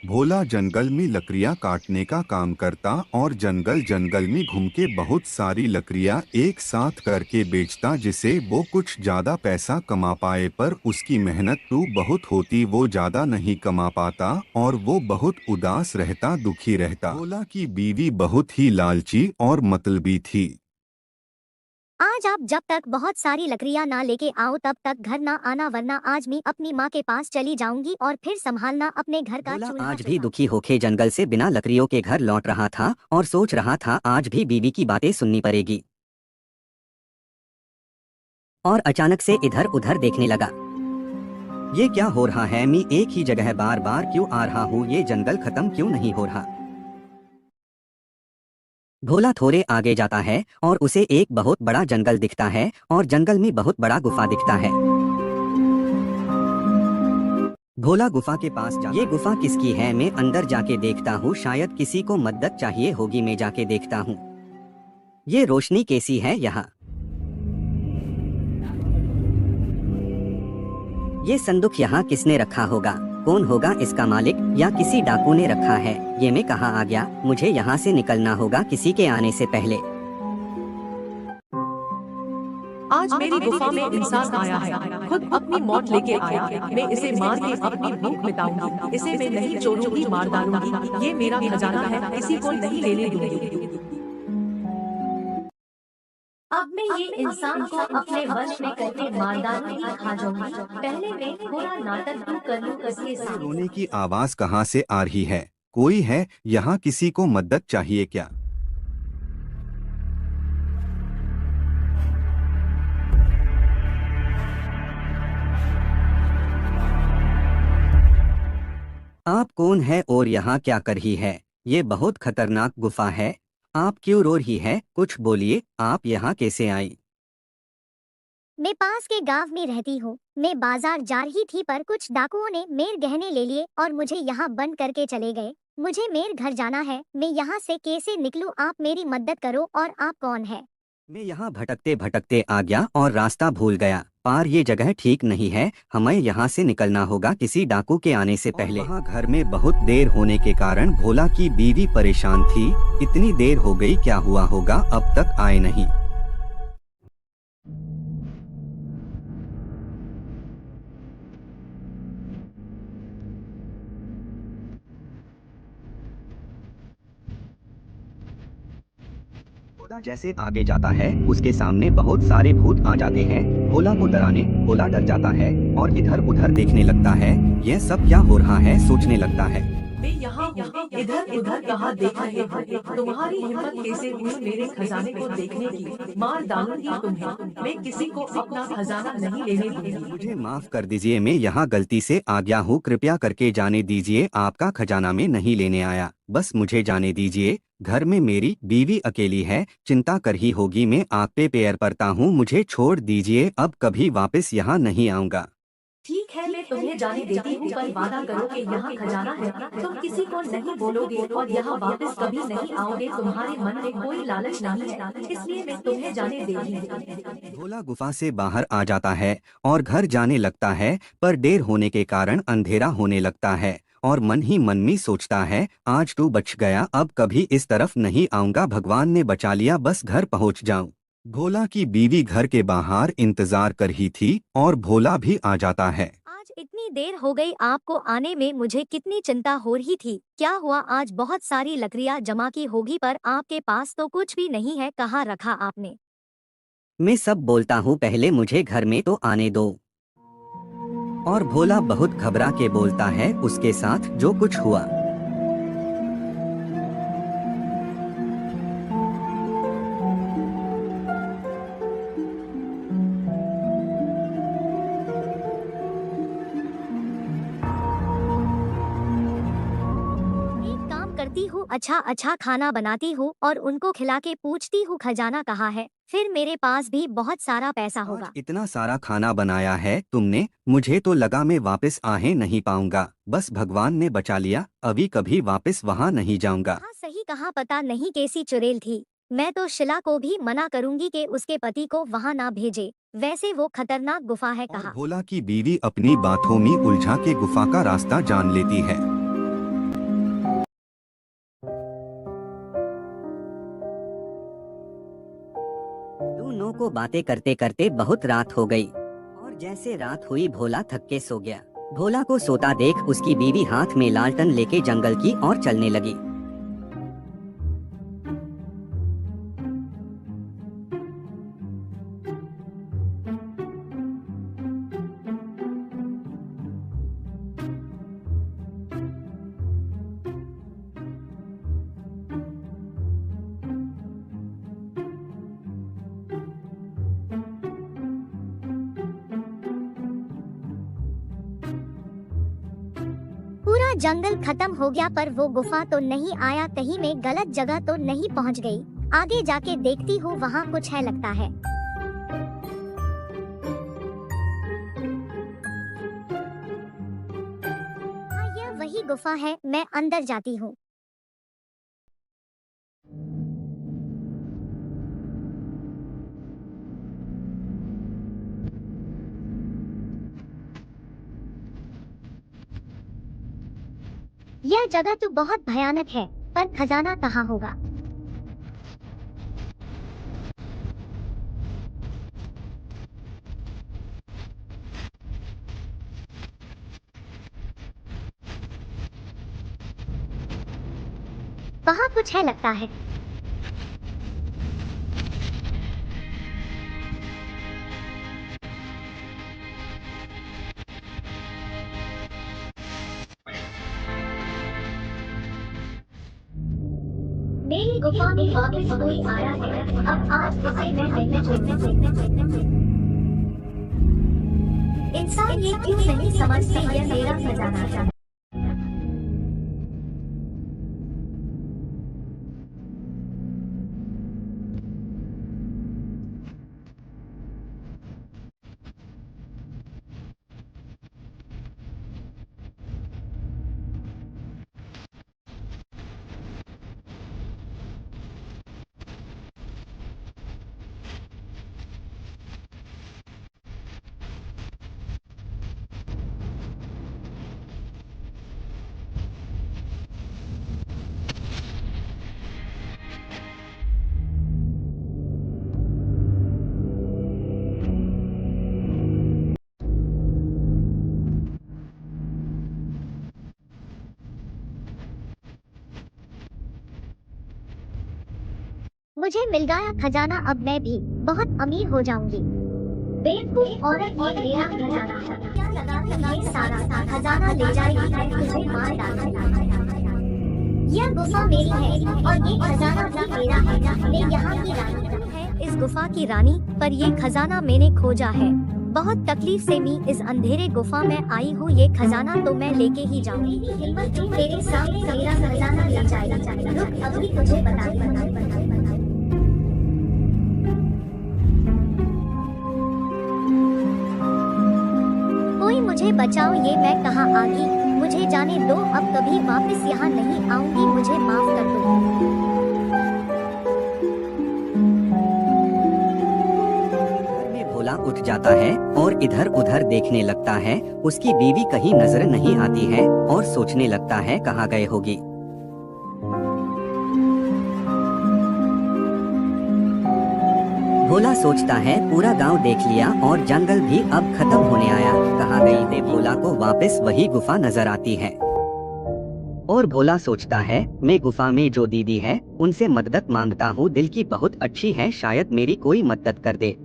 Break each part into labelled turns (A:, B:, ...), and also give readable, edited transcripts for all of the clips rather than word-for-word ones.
A: भोला जंगल में लकड़ियां काटने का काम करता और जंगल जंगल में घूम के बहुत सारी लकड़ियां एक साथ करके बेचता, जिसे वो कुछ ज्यादा पैसा कमा पाए। पर उसकी मेहनत तो बहुत होती, वो ज्यादा नहीं कमा पाता और वो बहुत उदास रहता, दुखी रहता। भोला की बीवी बहुत ही लालची और मतलबी थी।
B: आज आप जब तक बहुत सारी लकड़ियां ना लेके आओ तब तक घर ना आना, वरना आज मैं अपनी माँ के पास चली जाऊंगी और फिर संभालना अपने घर का
C: भोला
B: चूल्हा
C: आज भी
B: चौका।
C: दुखी होके जंगल से बिना लकड़ियों के घर लौट रहा था और सोच रहा था आज भी बीवी की बातें सुननी पड़ेगी। और अचानक से इधर उधर देखने लगा। ये क्या हो रहा है? मैं एक ही जगह बार बार क्यों आ रहा हूँ? ये जंगल खत्म क्यों नहीं हो रहा? भोला थोड़े आगे जाता है और उसे एक बहुत बड़ा जंगल दिखता है और जंगल में बहुत बड़ा गुफा दिखता है। भोला गुफा के पास जा, ये गुफा किसकी है? मैं अंदर जाके देखता हूँ, शायद किसी को मदद चाहिए होगी, मैं जाके देखता हूँ। ये रोशनी कैसी है यहाँ? ये संदूक यहाँ किसने रखा होगा? कौन होगा इसका मालिक? या किसी डाकू ने रखा है? ये मैं कहाँ आ गया? मुझे यहाँ से निकलना होगा किसी के आने से पहले।
D: आज मेरी गुफा में इंसान आया है, खुद अपनी मौत लेके आया है। मैं इसे मार के अपनी भूख मिटाऊंगी। इसे मैं नहीं छोड़ूंगी, मार डालूंगी। ये मेरा खजाना है, किसी को नहीं लेने दूंगी।
B: अब मैं ये इंसान को अपने वश में करके मार डालूंगी, खा जाऊंगी। पहले मैं थोड़ा नाटक तो कर लूं इसके साथ।
A: रोने की आवाज कहाँ से आ रही है? कोई है यहाँ? किसी को मदद चाहिए क्या?
C: आप कौन है और यहाँ क्या कर रही है? ये बहुत खतरनाक गुफा है। आप क्यों रो रही है? कुछ बोलिए, आप यहाँ कैसे आई?
B: मैं पास के गांव में रहती हूँ। मैं बाजार जा रही थी पर कुछ डाकुओं ने मेरे गहने ले लिए और मुझे यहाँ बंद करके चले गए। मुझे मेरे घर जाना है, मैं यहाँ से कैसे निकलूँ? आप मेरी मदद करो। और आप कौन है?
C: मैं यहाँ भटकते भटकते आ गया और रास्ता भूल गया। पार ये जगह ठीक नहीं है, हमें यहाँ से निकलना होगा किसी डाकू के आने से पहले। वहाँ घर में बहुत देर होने के कारण भोला की बीवी परेशान थी। इतनी देर हो गई, क्या हुआ होगा? अब तक आए नहीं। भोला जैसे आगे जाता है उसके सामने बहुत सारे भूत आ जाते हैं। भोला को डराने भोला डर जाता है और इधर उधर देखने लगता है। यह सब क्या हो रहा है सोचने लगता है।
D: मैं यहाँ इधर उधर कहाँ देख रहे हो? तुम्हारी हिम्मत कैसे हुई मेरे खजाने को देखने की? मार डालूंगी तुम्हें। मैं किसी को अपना खजाना नहीं लेने दूंगी।
C: मुझे माफ कर दीजिए, मैं यहाँ गलती से आ गया हूँ, कृपया करके जाने दीजिए। आपका खजाना में नहीं लेने आया, बस मुझे जाने दीजिए। घर में मेरी बीवी अकेली है, चिंता कर ही होगी। मैं आप पे पैर पड़ता हूँ, मुझे छोड़ दीजिए, अब कभी वापस यहाँ नहीं आऊँगा।
D: ठीक है, मैं तुम्हें जाने देती हूँ, पर वादा करो कि यहाँ खजाना है, तुम किसी को नहीं बोलोगे और यहाँ वापस कभी नहीं आओगे। तुम्हारे मन में कोई लालच नहीं है, इसलिए मैं तुम्हें जाने दे रही हूँ।
C: भोला गुफा से बाहर आ जाता है और घर जाने लगता है, पर देर होने के कारण अंधेरा होने लगता है और मन ही मन में सोचता है, आज तू बच गया, अब कभी इस तरफ नहीं आऊंगा। भगवान ने बचा लिया, बस घर पहुंच जाऊं। भोला की बीवी घर के बाहर इंतजार कर रही थी और भोला भी आ जाता है।
B: आज इतनी देर हो गई आपको आने में, मुझे कितनी चिंता हो रही थी। क्या हुआ? आज बहुत सारी लकड़ियां जमा की होगी पर आपके पास तो कुछ भी नहीं है, कहाँ रखा आपने?
C: मैं सब बोलता हूँ, पहले मुझे घर में तो आने दो। और भोला बहुत घबरा के बोलता है उसके साथ जो कुछ हुआ।
B: एक काम करती हूँ, अच्छा अच्छा खाना बनाती हूँ और उनको खिला के पूछती हूँ खजाना कहाँ है, फिर मेरे पास भी बहुत सारा पैसा
C: आज
B: होगा।
C: इतना सारा खाना बनाया है तुमने, मुझे तो लगा मैं वापस आ ही नहीं पाऊंगा, बस भगवान ने बचा लिया, अभी कभी वापस वहाँ नहीं जाऊंगा।
B: हाँ सही कहा, पता नहीं कैसी चुड़ैल थी। मैं तो शिला को भी मना करूंगी कि उसके पति को वहाँ ना भेजे, वैसे वो खतरनाक गुफा है।
A: और
B: कहा
A: भोला की बीवी अपनी बातों में उलझा के गुफा का रास्ता जान लेती है।
C: वो बातें करते करते बहुत रात हो गई और जैसे रात हुई भोला थक के सो गया। भोला को सोता देख उसकी बीवी हाथ में लालटेन लेके जंगल की ओर चलने लगी।
B: पूरा जंगल खत्म हो गया पर वो गुफा तो नहीं आया। कहीं मैं गलत जगह तो नहीं पहुंच गई। आगे जाके देखती हूँ वहाँ कुछ है लगता है। हाँ, यह वही गुफा है। मैं अंदर जाती हूँ। यह जगह तो बहुत भयानक है, पर खजाना कहाँ होगा? वहाँ कुछ है लगता है। मेरी गुफा में वापस कोई आया है। अब आज इसे मैं देखने इंसान ये क्यों नहीं समझते यह मेरा खजाना है। मुझे मिल गया खजाना। अब मैं भी बहुत अमीर हो जाऊंगी। बेवकूफ औरत, ये मेरा खजाना है। क्या लगा ये सारा खजाना ले जाएगी और तुझे मार डालेगी। यह गुफा मेरी है और ये खजाना भी मेरा है। मैं यहाँ की रानी है, इस गुफा की रानी, पर ये खजाना मैंने खोजा है। बहुत तकलीफ से मैं इस अंधेरे गुफा में आई हूँ। ये खजाना तो मैं लेके ही जाऊंगी। हिम्मत तू मेरे सामने मेरा खजाना ले जाएगी। रुक, अभी तुझे बता। कोई मुझे बचाओ, ये मैं कहाँ आ गई? मुझे जाने दो, अब कभी वापस यहाँ नहीं आऊंगी। मुझे माफ कर दो।
C: में भोला उठ जाता है और इधर उधर देखने लगता है। उसकी बीवी कहीं नजर नहीं आती है और सोचने लगता है कहाँ गए होगी। भोला सोचता है पूरा गांव देख लिया और जंगल भी अब खत्म होने आया। कहाँ गई थे? भोला को वापस वही गुफा नजर आती है और भोला सोचता है मैं गुफा में जो दीदी है उनसे मदद मांगता हूँ। दिल की बहुत अच्छी है, शायद मेरी कोई मदद कर दे।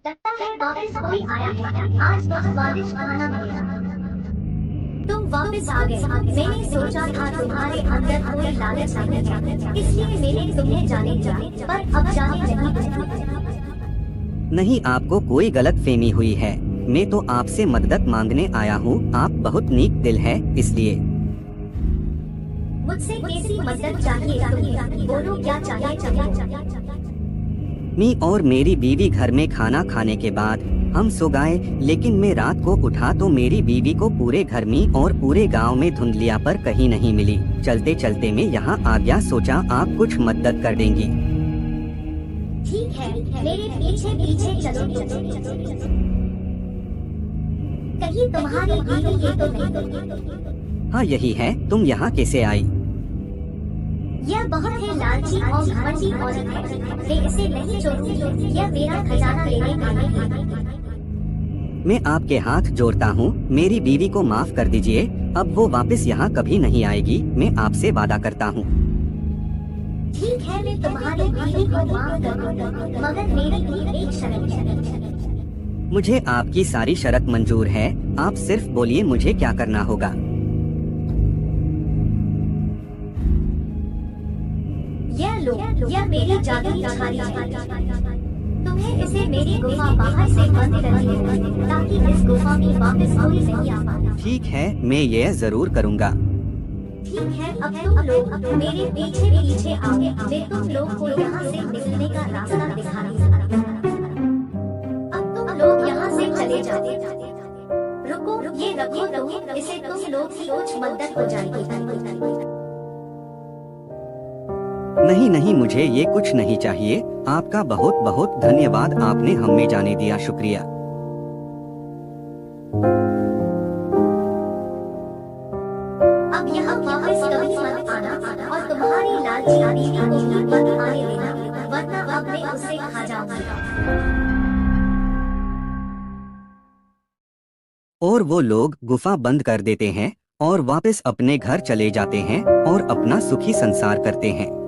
B: लगता है वापस कोई आया है। आज तो स्वादिष्ट खाना मिलेगा। तुम वापस आ गए। मैंने सोचा था तुम्हारे अंदर कोई लालच नहीं है, इसलिए मैंने तुम्हें जाने दिया, पर अब जाने
C: नहीं, आपको कोई गलत फहमी हुई है। मैं तो आपसे मदद मांगने आया हूँ। आप बहुत नेक दिल है, इसलिए।
B: मुझसे कैसी मदद चाहिए तुम्हें? बोलो क्या चाहिए?
C: मैं और मेरी बीवी घर में खाना खाने के बाद हम सो गए, लेकिन मैं रात को उठा तो मेरी बीवी को पूरे घर में और पूरे गांव में धुंधलिया पर कहीं नहीं मिली। चलते चलते मैं यहाँ आ गया, सोचा आप कुछ मदद कर देंगी।
B: ठीक है, मेरे पीछे पीछे चलो। कहीं तुम्हारी बीवी ये तो नहीं?
C: हाँ यही है, तुम यहाँ कैसे आई?
B: यह बहुत ही लालची और घमंडी औरत है। मैं इसे नहीं छोड़ूंगी। यह मेरा खजाना लेने आई है।
C: मैं आपके हाथ जोड़ता हूँ, मेरी बीवी को माफ कर दीजिए। अब वो वापस यहाँ कभी नहीं आएगी, मैं आपसे वादा करता हूँ।
B: ठीक है, मैं तुम्हारी बीवी को माफ कर दूंगा, मगर मेरी भी एक शर्त है।
C: मुझे आपकी सारी शर्त मंजूर है, आप सिर्फ बोलिए मुझे क्या करना होगा।
B: यह लो, यह मेरी जादुई छड़ी है। तुम्हें इसे मेरी गुफा बाहर से बंद करनी होगी, ताकि इस गुफा में वापस कोई नहीं आ पाए।
C: ठीक है, मैं ये जरूर करूँगा।
B: ठीक है, अब तुम लोग मेरे पीछे पीछे आओ। मैं तुम लोग को यहाँ से निकलने का रास्ता दिखाने वाला हूँ। अब तुम लोग यहाँ से चले जाओ। रुको, ये रखो, इसे तुम लोग की कुछ मदद हो जाएगी।
C: नहीं नहीं, मुझे ये कुछ नहीं चाहिए। आपका बहुत बहुत धन्यवाद, आपने हमें जाने दिया, शुक्रिया।
B: अब यहाँ वापस कभी मत आना और तुम्हारी लालची बीवी को भी मत आने देना, वरना अब मैं उसे खा जाऊंगा।
C: और वो लोग गुफा बंद कर देते हैं और वापस अपने घर चले जाते हैं और अपना सुखी संसार करते हैं।